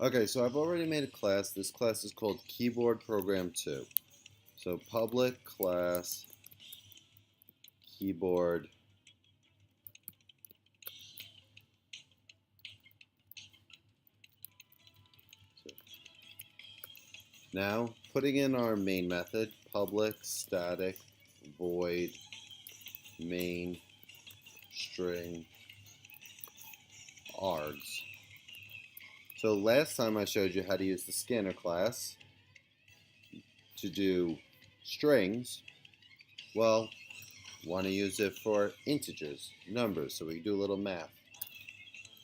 Okay, so I've already made a class. This class is called Keyboard Program 2. So public class keyboard. So now putting in our main method, public static void main string args. So last time I showed you how to use the scanner class to do strings. Well, want to use it for integers, numbers, so we can do a little math.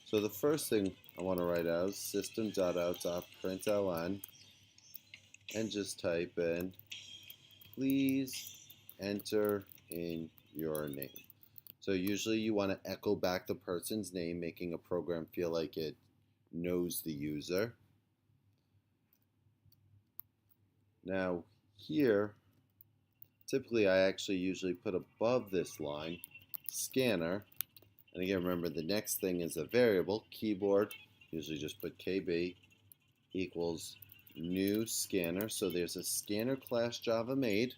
So the first thing I want to write out is system.out.println and just type in, please enter in your name. So usually you want to echo back the person's name, making a program feel like it knows the user. Now here, typically I actually usually put above this line, scanner, and again remember the next thing is a variable, keyboard, usually just put KB, equals new scanner. So there's a scanner class Java made,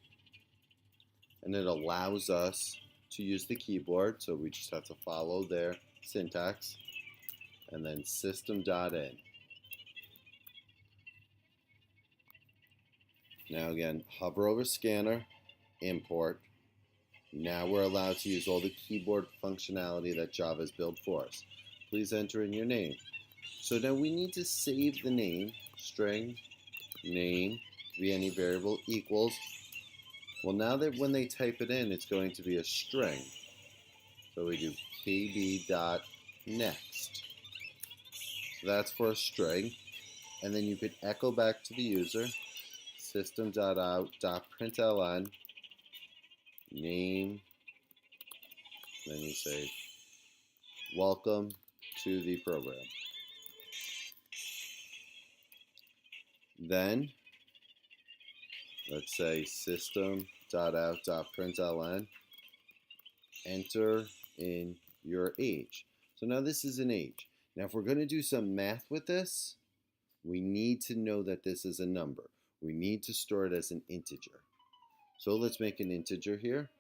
and it allows us to use the keyboard. So we just have to follow their syntax, and then system.in. Now again, hover over scanner, import. Now we're allowed to use all the keyboard functionality that Java has built for us. Please enter in your name. So now we need to save the name, string, name, be any variable, equals. Well, now that when they type it in, it's going to be a string. So we do kb.next. So that's for a string. And then you could echo back to the user, system.out.println, name, then you say, welcome to the program. Then, let's say system.out.println, enter in your age. So now this is an age. Now if we're going to do some math with this, we need to know that this is a number. We need to store it as an integer. So let's make an integer here.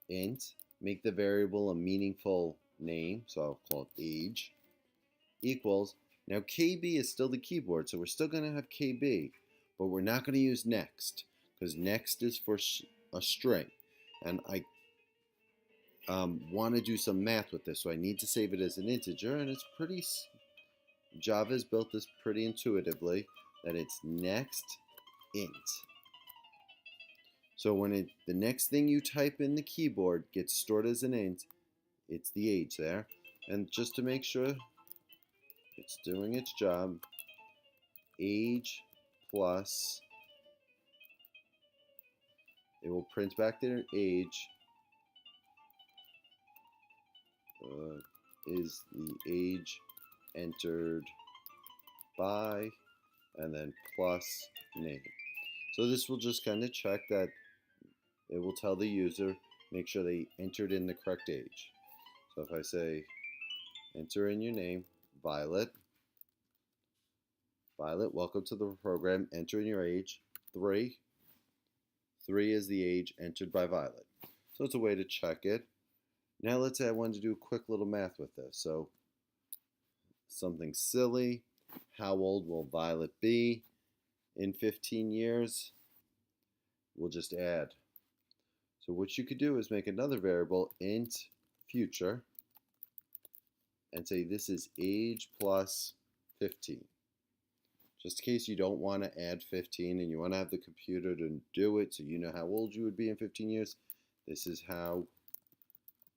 Int, make the variable a meaningful name, so I'll call it age, equals, now KB is still the keyboard, so we're still going to have KB, but we're not going to use next, because next is for a string, and I want to do some math with this, so I need to save it as an integer, and it's pretty, Java's built this pretty intuitively, that it's next int. So when the next thing you type in the keyboard gets stored as an int, it's the age there. And just to make sure it's doing its job, age plus, it will print back their age, is the age entered by, and then plus name. So this will just kind of check that it will tell the user, make sure they entered in the correct age. So if I say, enter in your name, Violet, welcome to the program, enter in your age, 3. 3 is the age entered by Violet. So it's a way to check it. Now let's say I wanted to do a quick little math with this. So something silly, how old will Violet be in 15 years? We'll just add. So what you could do is make another variable, int future, and say this is age plus 15. Just in case you don't want to add 15 and you want to have the computer to do it so you know how old you would be in 15 years, this is how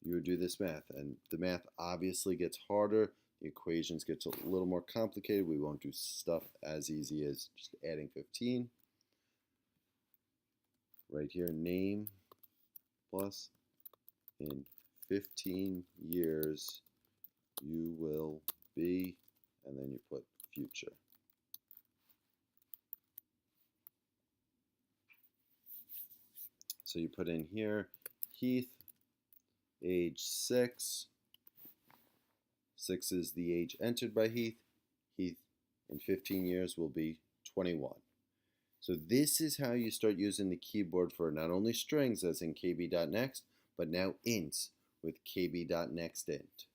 you would do this math. And the math obviously gets harder. The equations get a little more complicated. We won't do stuff as easy as just adding 15. Right here, name plus in 15 years you will be, and then you put future. So you put in here Heath, age 6. 6 is the age entered by Heath. Heath in 15 years will be 21. So this is how you start using the keyboard for not only strings as in kb.next, but now ints with kb.nextint.